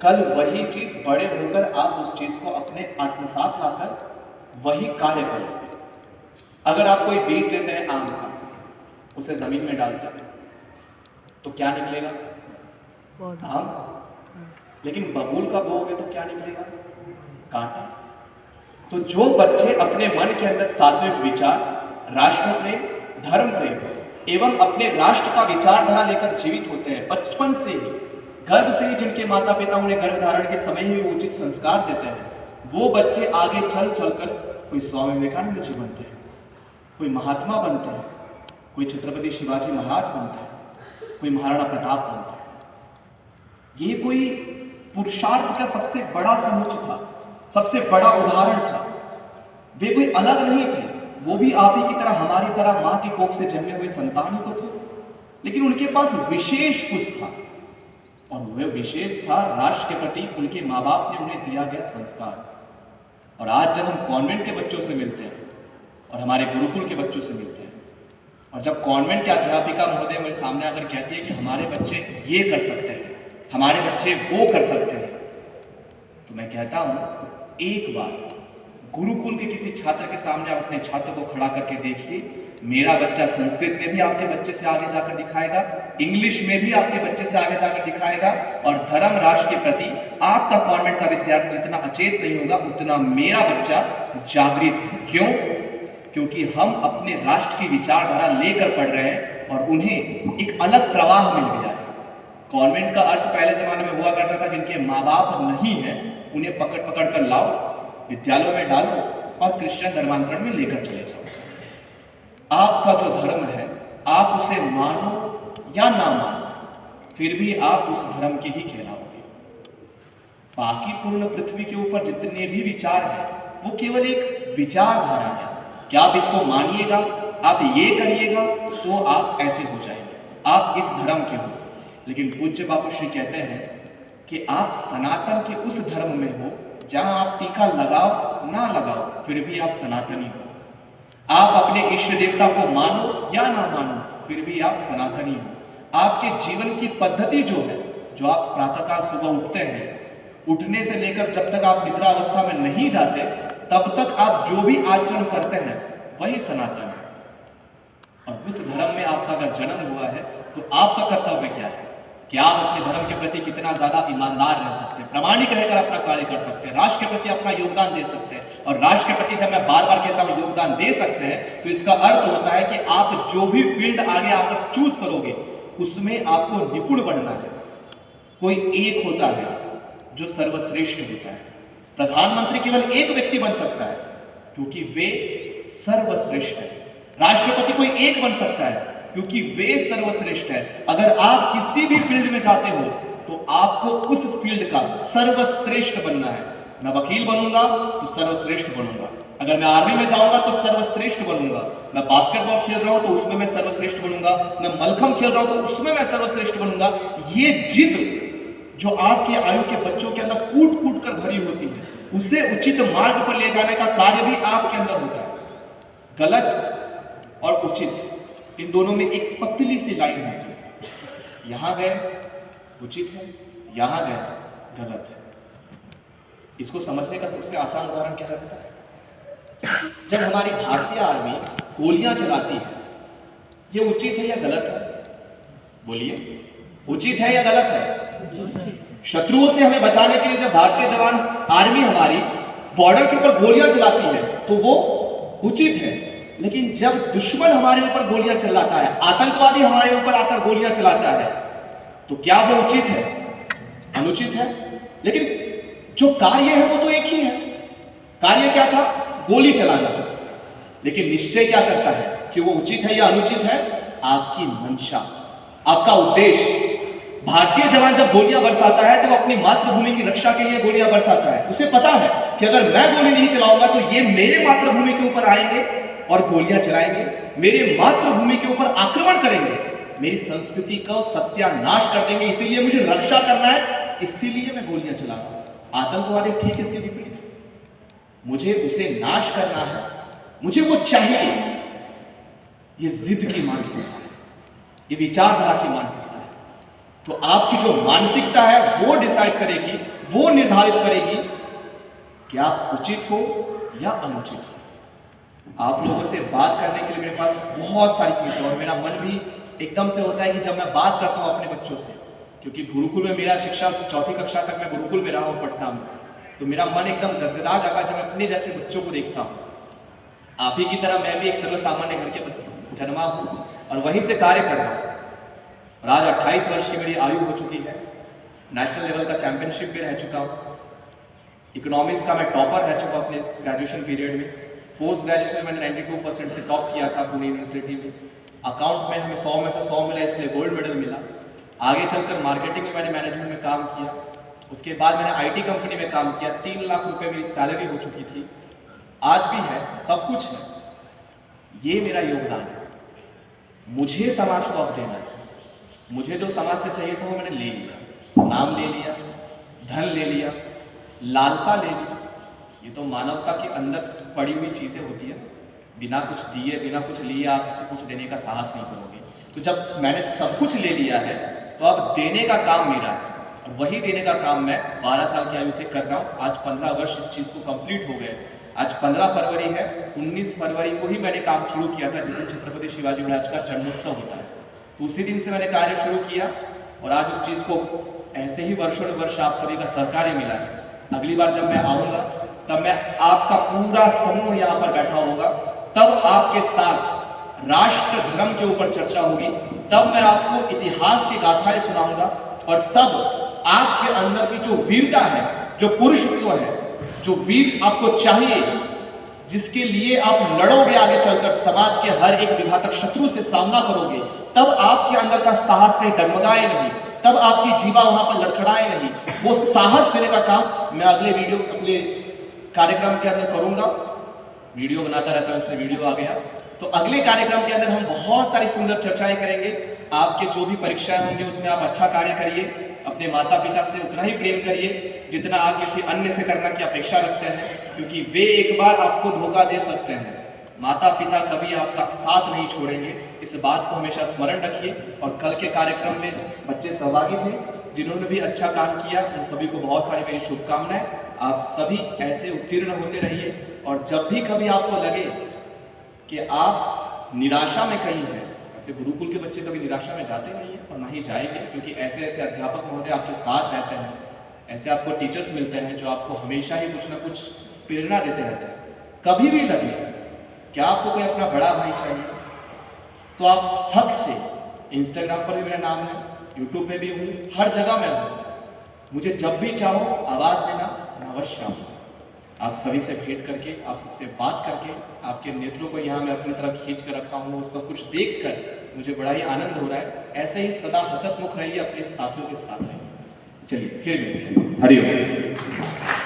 कल वही चीज बड़े होकर आप उस चीज को अपने आत्मसात लाकर वही कार्य करोगे। अगर आप कोई बीज लेते हैं आम का, उसे जमीन में डालते हैं तो क्या निकलेगा? आम। लेकिन बबूल का बोओगे तो क्या निकलेगा? कांटा। तो जो बच्चे अपने मन के अंदर सात्विक विचार, राष्ट्र प्रेम, धर्म प्रेम एवं अपने राष्ट्र का विचारधारा लेकर जीवित होते हैं, बचपन से ही, गर्भ से ही जिनके माता पिता उन्हें गर्भ धारण के समय ही उचित संस्कार देते हैं, वो बच्चे आगे चल चलकर कोई स्वामी विवेकानंद जी बनते हैं, कोई महात्मा बनते हैं, कोई छत्रपति शिवाजी महाराज बनते हैं, कोई महाराणा प्रताप बनते हैं। ये कोई पुरुषार्थ का सबसे बड़ा समुच्चय था, सबसे बड़ा उदाहरण था। वे कोई अलग नहीं थे, वो भी आप ही की तरह, हमारी तरह मां की कोख से जन्मे हुए संतान ही तो थे, लेकिन उनके पास विशेष कुछ था, और वह विशेष था राष्ट्र के प्रति उनके माँ बाप ने उन्हें दिया गया संस्कार। और आज जब हम कॉन्वेंट के बच्चों से मिलते हैं और हमारे गुरुकुल के बच्चों से मिलते हैं, और जब कॉन्वेंट की अध्यापिका महोदय मेरे सामने आकर कहती है कि हमारे बच्चे ये कर सकते हैं, हमारे बच्चे वो कर सकते हैं, तो मैं कहता हूं एक बार गुरुकुल के किसी छात्र के सामने आप अपने छात्र को खड़ा करके देखिए, मेरा बच्चा संस्कृत में भी आपके बच्चे से आगे जाकर दिखाएगा, इंग्लिश में भी आपके बच्चे से आगे जाकर दिखाएगा, और धर्म राष्ट्र के प्रति आपका कॉन्वेंट का विद्यार्थी जितना अचेत नहीं होगा, उतना मेरा बच्चा जागृत है। क्यों? क्योंकि हम अपने राष्ट्र की विचारधारा लेकर पढ़ रहे हैं और उन्हें एक अलग प्रवाह मिल गया है। कॉन्वेंट का अर्थ पहले जमाने में हुआ करता था, जिनके माँ बाप नहीं है उन्हें पकड़ पकड़ कर लाओ, विद्यालयों में डालो और क्रिश्चियन धर्मांतरण में लेकर चले जाओ। आपका जो धर्म है आप उसे मानो या ना मानो, फिर भी आप उस धर्म के ही कहलाओगे। बाकी पूर्ण पृथ्वी के ऊपर जितने भी विचार हैं वो केवल एक विचारधारा है। क्या आप इसको मानिएगा, आप ये करिएगा तो आप ऐसे हो जाएंगे, आप इस धर्म के हो। लेकिन पूज्य बापू श्री कहते हैं कि आप सनातन के उस धर्म में हो जहां आप टीका लगाओ ना लगाओ फिर भी आप सनातनी हो। आप अपने इष्ट देवता को मानो या ना मानो फिर भी आप सनातनी हो। आपके जीवन की पद्धति जो है, जो आप प्रातःकाल सुबह उठते हैं, उठने से लेकर जब तक आप निद्रा अवस्था में नहीं जाते तब तक आप जो भी आचरण करते हैं वही सनातन है। और उस धर्म में आपका अगर जन्म हुआ है तो आपका कर्तव्य क्या है कि आप अपने धर्म के प्रति कितना ज्यादा ईमानदार रह सकते हैं, प्रामाणिक रहकर अपना कार्य कर सकते हैं, राष्ट्र के प्रति अपना योगदान दे सकते हैं। और राष्ट्र के प्रति जब मैं बार बार कहता हूं योगदान दे सकते हैं, तो इसका अर्थ होता है कि आप जो भी फील्ड आगे आप चूज करोगे उसमें आपको निपुण बनना है। कोई एक होता है जो सर्वश्रेष्ठ होता है। प्रधानमंत्री केवल एक व्यक्ति बन सकता है क्योंकि वे सर्वश्रेष्ठ है। राष्ट्रपति कोई एक बन सकता है क्योंकि वे सर्वश्रेष्ठ है। अगर आप किसी भी फील्ड में जाते हो तो आपको उस फील्ड का सर्वश्रेष्ठ बनना है। मैं वकील बनूंगा तो सर्वश्रेष्ठ बनूंगा, अगर मैं आर्मी में जाऊंगा तो सर्वश्रेष्ठ बनूंगा, मैं बास्केटबॉल खेल रहा हूं तो उसमें मैं सर्वश्रेष्ठ बनूंगा, मैं मलखंब खेल रहा हूं तो उसमें मैं सर्वश्रेष्ठ बनूंगा। ये जिद जो आपके आयु के बच्चों के अंदर कूट कूट कर भरी होती है, उसे उचित मार्ग पर ले जाने का कार्य भी आपके अंदर होता है। गलत और उचित इन दोनों में एक पतली सी लाइन होती है, यहां गए उचित है, यहां गए गलत है। इसको समझने का सबसे आसान उदाहरण क्या है? जब हमारी भारतीय आर्मी गोलियां चलाती है, ये उचित है या गलत है? बोलिए, उचित है या गलत है? शत्रुओं से हमें बचाने के लिए जब भारतीय जवान आर्मी हमारी बॉर्डर के ऊपर गोलियां चलाती है तो वो उचित है। लेकिन जब दुश्मन हमारे ऊपर गोलियां चलाता है, आतंकवादी हमारे ऊपर आकर गोलियां चलाता है, तो क्या वो उचित है? अनुचित है। लेकिन जो कार्य है वो तो एक ही है। कार्य क्या था? गोली चलाना। लेकिन निश्चय क्या करता है कि वो उचित है या अनुचित है? आपकी मंशा, आपका उद्देश्य। भारतीय जवान जब गोलियां बरसाता है तो वो अपनी मातृभूमि की रक्षा के लिए गोलियां बरसाता है। उसे पता है कि अगर मैं गोली नहीं चलाऊंगा तो ये मेरे मातृभूमि के ऊपर आएंगे और गोलियां चलाएंगे, मेरे मातृभूमि के ऊपर आक्रमण करेंगे, मेरी संस्कृति का सत्यानाश कर देंगे। इसीलिए मुझे रक्षा करना है, इसीलिए मैं गोलियां चलाता हूं। आतंकवादी ठीक इसके विपरीत है, मुझे उसे नाश करना है, मुझे वो चाहिए। ये जिद की मानसिकता है, ये विचारधारा की मानसिकता है। तो आपकी जो मानसिकता है वो डिसाइड करेगी, वो निर्धारित करेगी कि आप उचित हो या अनुचित हो। आप लोगों से बात करने के लिए मेरे पास बहुत सारी चीज़ें, और मेरा मन भी एकदम से होता है कि जब मैं बात करता हूँ अपने बच्चों से, क्योंकि गुरुकुल में मेरा शिक्षा 4ठी कक्षा तक मैं गुरुकुल में रहा हूँ पटना में, तो मेरा मन एकदम गदगदा जाता जब मैं अपने जैसे बच्चों को देखता हूँ। आप ही की तरह मैं भी एक सर्व सामान्य घर के जन्मा हूँ और वहीं से कार्य कर रहा हूँ। और आज 28 वर्ष की मेरी आयु हो चुकी है। नेशनल लेवल का चैंपियनशिप भी रह चुका हूँ। इकोनॉमिक्स का मैं टॉपर रह चुका अपने ग्रेजुएशन पीरियड में। पोस्ट ग्रेजुएशन में मैंने 92% से टॉप किया था पुणे यूनिवर्सिटी में। अकाउंट में हमें 100 में से 100 मिला, इसलिए गोल्ड मेडल मिला। आगे चलकर मार्केटिंग में मैंने मैनेजमेंट में काम किया। उसके बाद मैंने IT कंपनी में काम किया। 3 लाख रुपए मेरी सैलरी हो चुकी थी, आज भी है, सब कुछ है। ये मेरा योगदान है। मुझे समाज को अब देना है। मुझे जो समाज से चाहिए था वो मैंने ले लिया। नाम ले लिया, धन ले लिया, लालसा ले ली। ये तो मानवता के अंदर पड़ी हुई चीज़ें होती है। बिना कुछ दिए, बिना कुछ लिए आप किसी कुछ देने का साहस नहीं करोगे। तो जब मैंने सब कुछ ले लिया है तो अब देने का काम मेरा है, और वही देने का काम मैं 12 साल की आयु से कर रहा हूँ। आज 15 वर्ष इस चीज़ को कंप्लीट हो गए। आज 15 फरवरी है। 19 फरवरी को ही मैंने काम शुरू किया था, जिस दिन छत्रपति शिवाजी महाराज का जन्मोत्सव होता है। तो उसी दिन से मैंने कार्य शुरू किया, और आज उस चीज़ को ऐसे ही वर्षों वर्ष आप सभी का सहकार्य मिला है। अगली बार जब मैं आऊँगा तब मैं आपका पूरा समूह यहाँ पर बैठा होगा, तब आपके साथ राष्ट्र धर्म के ऊपर चर्चा होगी, तब मैं आपको इतिहास की गाथाएं सुनाऊंगा, और तब आपके अंदर की जो वीरता है, जो पुरुषत्व है, जो वीर आपको चाहिए, जिसके लिए आप लड़ोगे आगे चलकर, समाज के हर एक विघातक शत्रु से सामना करोगे, तब आपके अंदर का साहस कहीं डगमगाए नहीं, तब आपकी जीवा वहां पर लड़खड़ाए नहीं। वो साहस देने का काम मैं अगले कार्यक्रम के अंदर करूंगा। वीडियो बनाता रहता हूं, इसलिए वीडियो आ गया। तो अगले कार्यक्रम के अंदर हम बहुत सारी सुंदर चर्चाएं करेंगे। आपके जो भी परीक्षाएं होंगे उसमें आप अच्छा कार्य करिए, अपने माता पिता से उतना ही प्रेम करिए जितना आप किसी अन्य से करने की अपेक्षा रखते हैं, क्योंकि वे एक बार आपको धोखा दे सकते हैं। माता पिता कभी आपका साथ नहीं छोड़ेंगे, इस बात को हमेशा स्मरण रखिए। और कल के कार्यक्रम में बच्चे सहभागी थे, जिन्होंने भी अच्छा काम किया, उन सभी को बहुत सारी मेरी शुभकामनाएं। आप सभी ऐसे उत्तीर्ण होते रहिए, और जब भी कभी आपको लगे कि आप निराशा में कहीं हैं, ऐसे गुरुकुल के बच्चे कभी निराशा में जाते नहीं हैं और ना ही जाएंगे, क्योंकि ऐसे ऐसे अध्यापक महोदय आपके साथ रहते हैं, ऐसे आपको टीचर्स मिलते हैं जो आपको हमेशा ही कुछ ना कुछ प्रेरणा देते रहते हैं। कभी भी लगे कि आपको कोई अपना बड़ा भाई चाहिए, तो आप हक से, इंस्टाग्राम पर भी मेरा नाम है, यूट्यूब पे भी हूँ, हर जगह मैं हूँ। मुझे जब भी चाहो आवाज़ देना, मैं अवश्य आऊँ। आप सभी से भेंट करके, आप सबसे बात करके, आपके नेत्रों को यहाँ मैं अपनी तरफ खींच कर रखा हूँ, वो सब कुछ देख कर मुझे बड़ा ही आनंद हो रहा है। ऐसे ही सदा हसतमुख रहिए, अपने साथियों के साथ रहिए। चलिए फिर मिलते हैं। हरि ओम।